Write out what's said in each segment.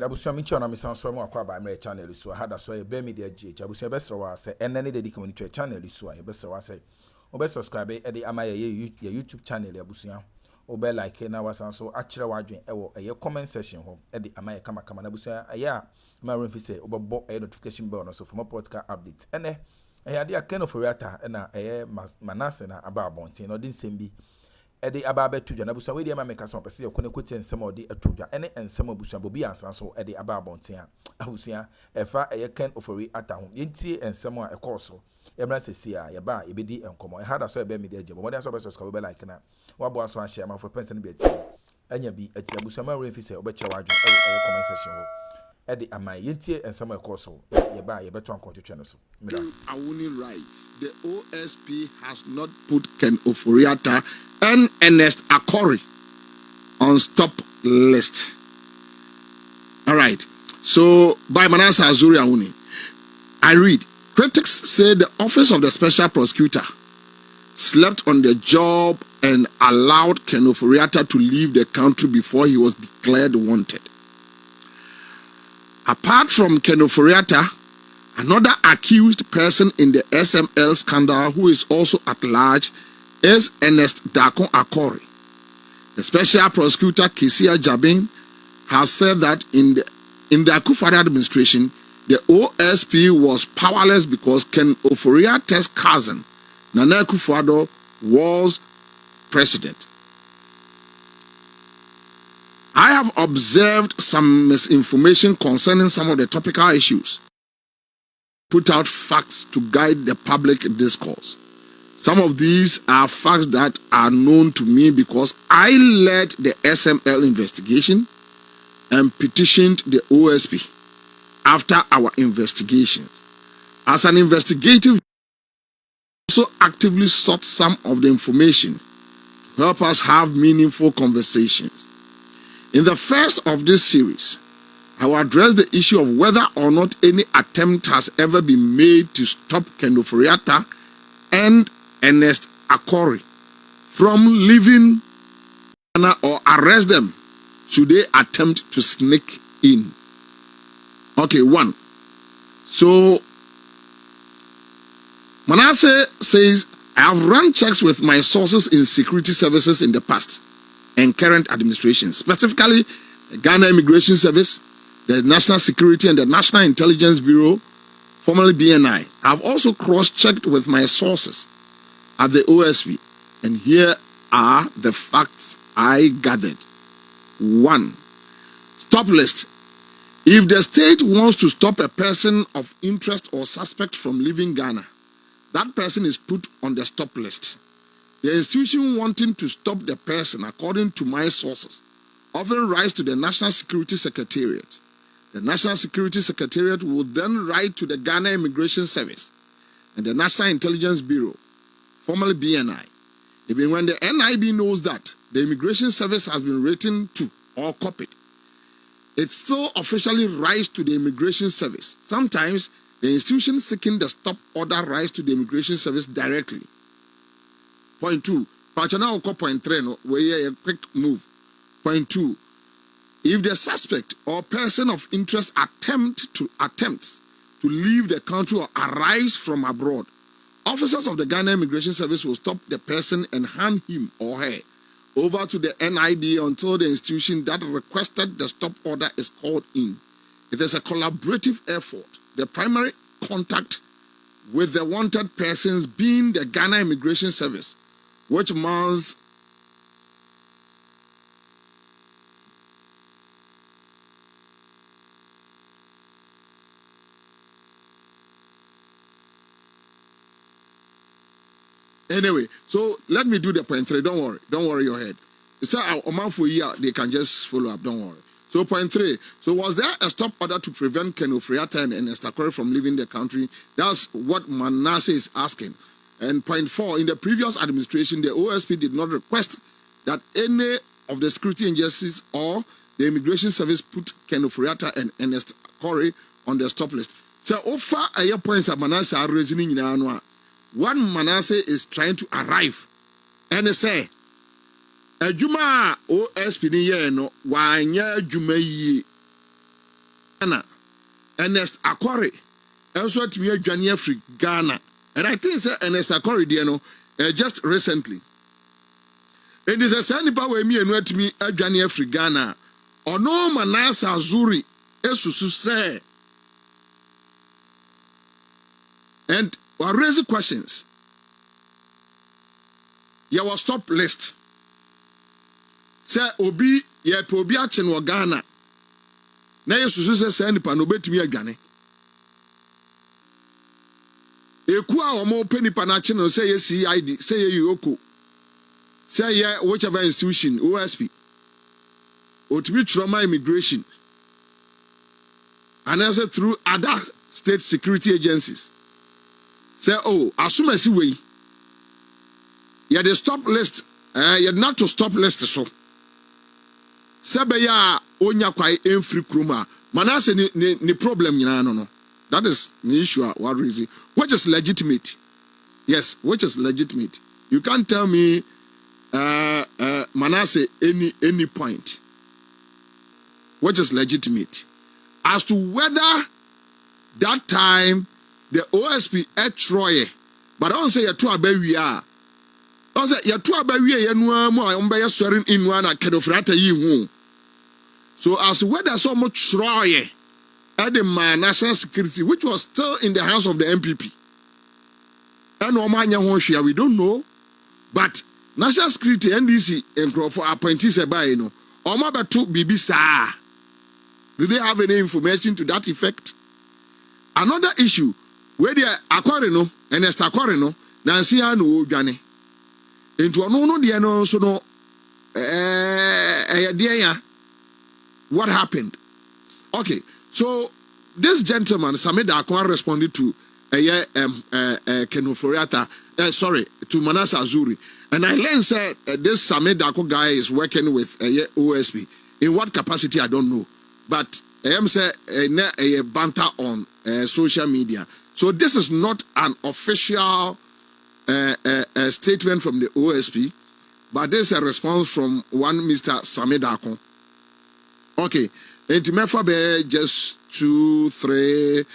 abusuami chona misanso mu akwa ba mere channel so hada so e be media GH abusuami be sere wa se enne ne dedi community channel so e be sere wa se obe subscribe e dey ama ye YouTube channel abusuami obe like na wasanso akire wadwen e wo ye comment section ho e dey ama ye kama na abusuami aya ma remfi say obebo e notification bell no so for more podcast updates ene ade Ken Ofori Atta na Mannesseh na aba abontin no din sembi ede aba betu dwa na busa we de ma meka so pese ye kone kwete nsem ode atudwa ene ensem abusa bobi ansan so ede aba abontin a abusia efa Ken Ofori Atta ho yentie ensem a ekoso emra sesi a ye ba ebedi enkomo e hada so ebe media je bo so be subscribe be like na wabo so a share ma for person be ati anya bi ati abusa ma we fi say obeche wadwo e comment section ho ede ama yentie ensem ekoso ye ba ye beto anko twetwe no so Awuni writes, the OSP has not put Ken Ofori Atta and Ernest Akori on stop list. All right. So, by Mannesseh Azuri Awuni, I read, critics say the office of the special prosecutor slept on the job and allowed Ken Ofori Atta to leave the country before he was declared wanted. Apart from Ken Ofori Atta, another accused person in the SML scandal who is also at large is Ernest Akori. The special prosecutor Kesia Jabin has said that in the Akufo-Addo administration, the OSP was powerless because Ken Ofori Atta's cousin, Nana Akufo-Addo, was president. I have observed some misinformation concerning some of the topical issues. Put out facts to guide the public discourse. Some of these are facts that are known to me because I led the SML investigation and petitioned the OSP after our investigations. As an investigative, also actively sought some of the information to help us have meaningful conversations. In the first of this series, I will address the issue of whether or not any attempt has ever been made to stop Ken Ofori Atta and Ernest Akori from leaving Ghana or arrest them should they attempt to sneak in. Okay, one. So, Mannesseh says, I have run checks with my sources in security services in the past and current administration, specifically the Ghana Immigration Service, the National Security and the National Intelligence Bureau, formerly BNI. I have also cross-checked with my sources at the OSP, and here are the facts I gathered. 1. Stop list. If the state wants to stop a person of interest or suspect from leaving Ghana, that person is put on the stop list. The institution wanting to stop the person, according to my sources, often writes to the National Security Secretariat. The National Security Secretariat will then write to the Ghana Immigration Service and the National Intelligence Bureau, formerly BNI. Even when the NIB knows that the Immigration Service has been written to or copied, it still officially writes to the Immigration Service. Sometimes the institution seeking the stop order writes to the Immigration Service directly. Point 2. Point 3. No, a quick move. Point 2. If the suspect or person of interest attempts to leave the country or arrives from abroad, officers of the Ghana Immigration Service will stop the person and hand him or her over to the NIB until the institution that requested the stop order is called in. It is a collaborative effort. The primary contact with the wanted persons being the Ghana Immigration Service, which means anyway, so let me do the point 3. Don't worry your head. It's a month for a year, they can just follow up, don't worry. So point 3. So was there a stop order to prevent Ken Ofori Atta and Ernest Akori from leaving the country? That's what Mannesseh is asking. And point 4, in the previous administration, the OSP did not request that any of the security agencies or the Immigration Service put Ken Ofori Atta and Ernest Akori on the stop list. So offer a points that Mannesseh are raising in January. One Mannesseh is trying to arrive and say, Ejuma OSP ni ye no wanya juma yi Ghana. Ernest Akwari also to me adwane free Ghana. And I think Ernest Akwari just recently. It is a sanipa we me enu atimi adwane free Ghana. Ono Mannesseh Azuri esusu say. And we raise questions. You will stop list. Say obi ye pe obi ache no Ghana. Na yesusu say nipa no betumi adwane. Eku a omo pe nipa na ache no say ye CID, say ye Yoko. Say ye whichever institution, OSP. Otumi trauma immigration. And also through other state security agencies. Say, oh, assume I see way. You had a stop list. You had not to stop list so. Sebe ya onya kwai free Akroma. Mannesseh ni problem no. That is the issue. What reason? Which is legitimate? Yes, which is legitimate. You can't tell me Mannesseh any point. Which is legitimate. As to whether that time the OSP at Troy, but I don't say you're too about we are. I say you're too about we are no more. I'm by swearing in one at Ken Ofori Atta ye. So as to whether so much Troy at the national security, which was still in the hands of the MPP, and Omanya we don't know, but national security NDC and for appointees by you know, Omaba took BB sa. Do they have any information to that effect? Another issue. Where they Akwari no, Ernest Akwari no, Nancy no Johnny. Into no dear no so no dear what happened? Okay, so this gentleman, Samed Akwari, responded to Ken Ofori Atta, to Mannesseh Azuri. And I learned said this Samed Akwari guy is working with OSP. In what capacity I don't know. But I am say a banter on social media. So this is not an official statement from the OSP, but this is a response from one Mr. Samed Akwari. Okay, and to just 2-3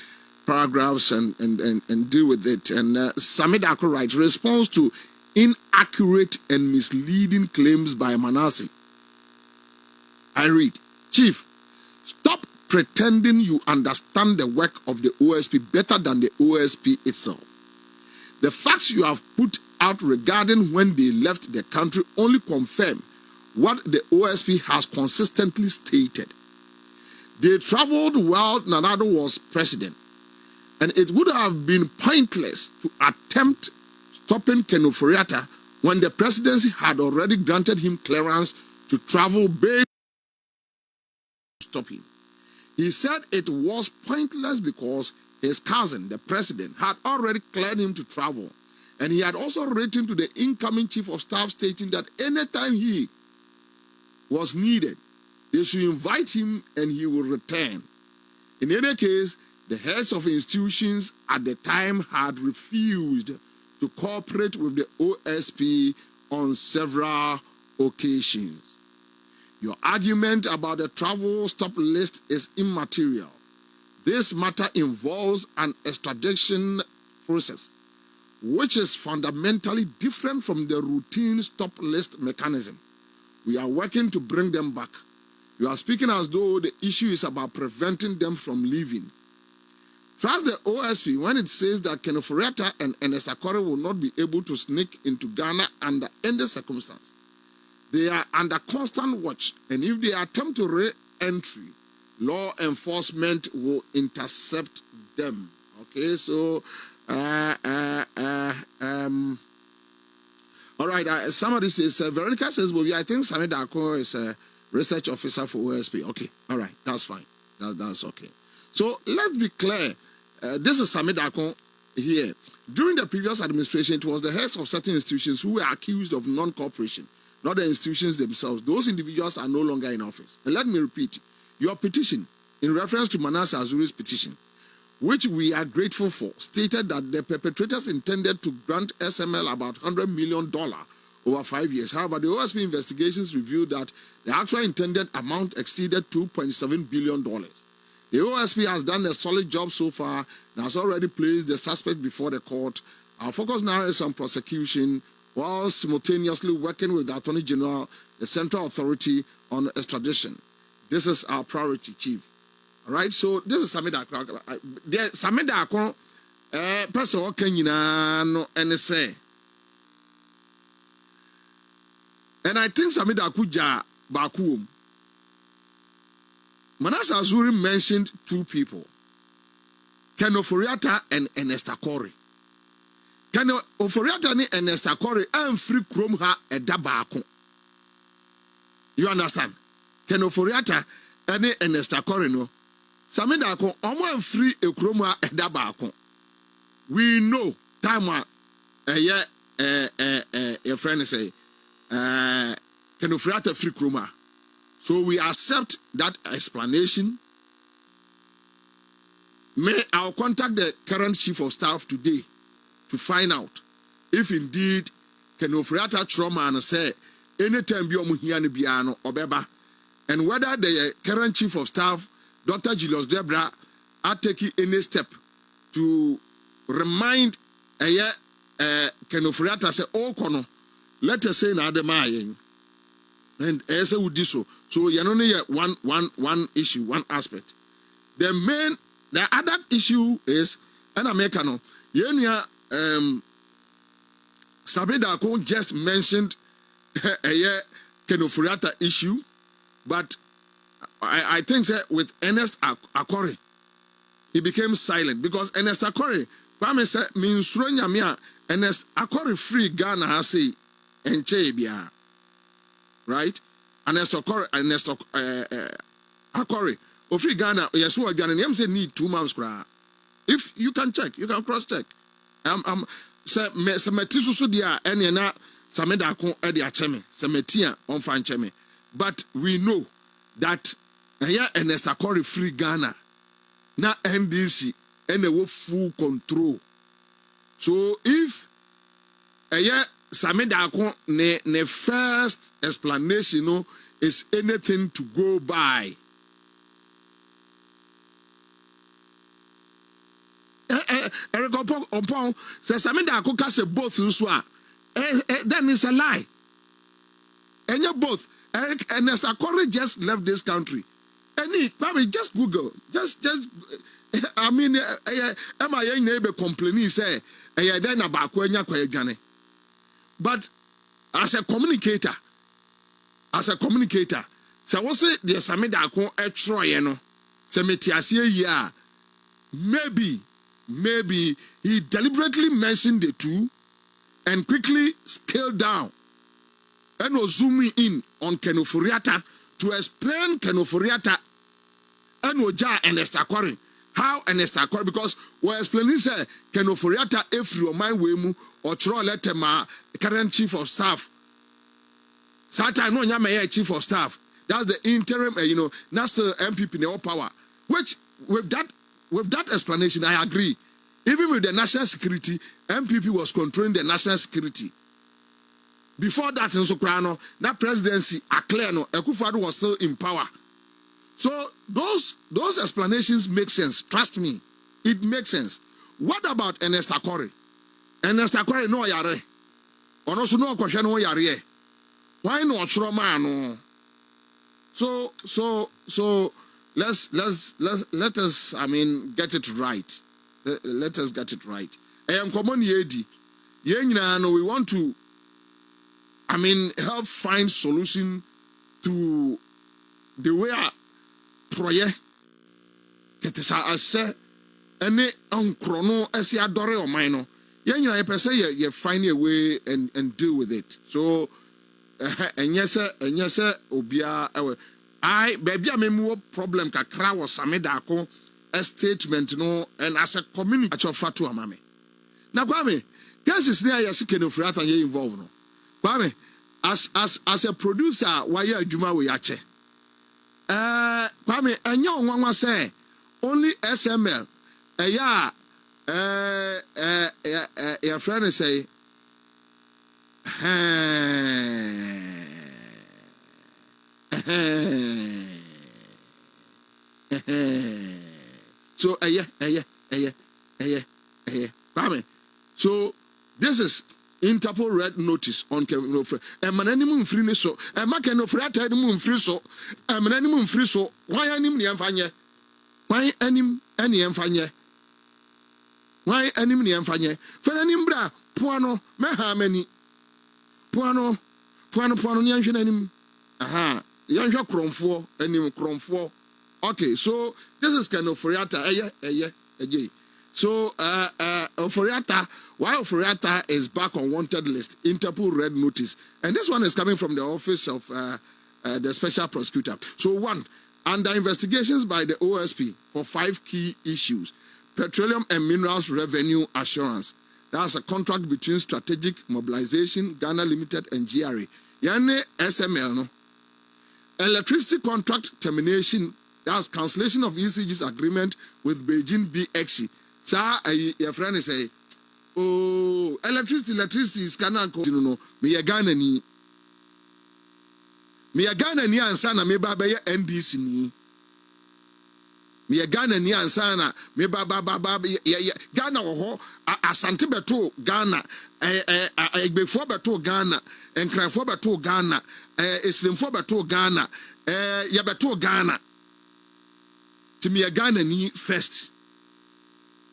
paragraphs and deal with it. And Samed Akwari writes, response to inaccurate and misleading claims by Mannesseh. I read, Chief, stop pretending you understand the work of the OSP better than the OSP itself. The facts you have put out regarding when they left the country only confirm what the OSP has consistently stated. They traveled while Nanado was president, and it would have been pointless to attempt stopping Ken Ofori Atta when the presidency had already granted him clearance to travel based on stopping. He said it was pointless because his cousin, the president, had already cleared him to travel. And he had also written to the incoming chief of staff stating that anytime he was needed, they should invite him and he will return. In any case, the heads of institutions at the time had refused to cooperate with the OSP on several occasions. Your argument about the travel stop list is immaterial. This matter involves an extradition process, which is fundamentally different from the routine stop list mechanism. We are working to bring them back. You are speaking as though the issue is about preventing them from leaving. Trust the OSP when it says that Ken Ofori Atta and Ernest Akwari will not be able to sneak into Ghana under any circumstance. They are under constant watch, and if they attempt to re-entry, law enforcement will intercept them. Okay, so all right. Somebody says Veronica says, "Well, I think Samed Akwari is a research officer for OSP." Okay, all right, that's fine. That's okay. So let's be clear. This is Samed Akwari here. During the previous administration, it was the heads of certain institutions who were accused of non-cooperation, not the institutions themselves. Those individuals are no longer in office. And let me repeat, your petition, in reference to Mannesseh Azuri's petition, which we are grateful for, stated that the perpetrators intended to grant SML about $100 million over 5 years. However, the OSP investigations revealed that the actual intended amount exceeded $2.7 billion. The OSP has done a solid job so far and has already placed the suspect before the court. Our focus now is on prosecution while simultaneously working with the Attorney General, the Central Authority on extradition. This is our priority, Chief. All right, so this is Samida Akon. Person who can no and say. And I think Samida Akuja Bakum. Mannesseh Azuri mentioned two people, Ken Ofori Atta and Ernest Akori. Ken Ofori Atta and Ernest Akori and free Krom ha eda baako. You understand? Ken Ofori Atta and Ernest Akori no. Samida Akon omo free e Krom ha eda baako. We know time your friend say Ken Ofori Atta free Krom ha. So we accept that explanation. I'll contact the current chief of staff today to find out if indeed Ken Ofori Atta trauma and say anytime biano obeba, and whether the current chief of staff, Dr. Julius Debra, are taking any step to remind Ken Ofori Atta say, oh kono, let us say na ademayen. And as would do so. So you only one issue, one aspect. The other issue is an Americano. Samida Akon just mentioned a Ken Ofori Atta issue, but I think that with Ernest Akori, he became silent because Ernest Akori, Kwame said, means Ernest Akori free Ghana has say and Chebia. Right? Ernest Akori. Ofri Ghana, yes, who are Ghana, name say need 2 months. If you can check, you can cross check. Say Metisu Sudia, and na Samida Akon Edia Cheme, Semetia on Fan Cheme. But we know that Ernest Akori free Ghana, na NDC, and they full control. So if Samida Akon ne first explanation is anything to go by. Eric Ompong says Samida Akon can say both Nswa. Then it's a lie. And you both. Eric Ernest Akori just left this country. And he probably just Google. Just I mean am I young neighbor complaining say then about kwenya kwejane. But as a communicator, so what's it the Samida Akon Troy no? Semetiasia maybe he deliberately mentioned the two and quickly scaled down and was zooming in on Ken Ofori Atta to explain Ken Ofori Atta and Oja Ernest Akori. How Ernest Akori, because we're explaining say Ken Ofori Atta if you mind wemu or throw letter ma current chief of staff. Sata no nyama chief of staff. That's the interim, that's the MPP in the power. Which with that explanation, I agree. Even with the national security, MPP was controlling the national security. Before that, in Soprano, that presidency, Akleno, Akufo-Addo was still in power. So those explanations make sense. Trust me, it makes sense. What about Ernest Akori? Ernest Akori no yare. Ono so no kwahwe no yare. Why no ochro man no? So let us get it right. Let us get it right. Common yedi. We want to help find solution to the way project ketesa ase ene ankrono ase adore o man no you find a way and deal with it. So enyese obia I baby amemu problem kakra was Samida Akon a statement no and as a community fatu amame na kwame cases there you Ken Ofori Atta ye involved no kwame as a producer why adwuma we ache kwame enye onwanwa say only SML your friend say So so this is Interpol red notice on Kevin Ofori. Mananimu free so. Ken Ofori Atta animum free so. Mananimu free so. Why anim ni amfanye? Why anim any amfanye? Why anim ni amfanye? Fenanim bra puano meha mani. Puano ni anhwe nanim. Aha. Yanhwe kromfo anim kromfo. Okay, so this is Ken Ofori Atta. So Ofori Atta, why Ofori Atta is back on wanted list, Interpol red notice, and this one is coming from the office of the special prosecutor. So one, under investigations by the OSP for 5 key issues: petroleum and minerals revenue assurance. That's a contract between Strategic Mobilization Ghana Limited and GRA. Yane SML no. Electricity contract termination. That's cancellation of ECG's agreement with Beijing BXC. Sa your friend is say, oh, electricity is Ghana no. Me a Ghana ni ansa na me ba be NDC ni. Me a Ghana ni ansa na me ba Ghana wo ho asante beto Ghana egbefo beto Ghana enkranfo beto Ghana esrimfo beto Ghana ye beto Ghana. To me a Ghana ni first.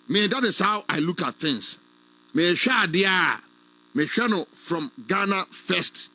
Me, that is how I look at things. Me share dia, me share no from Ghana first.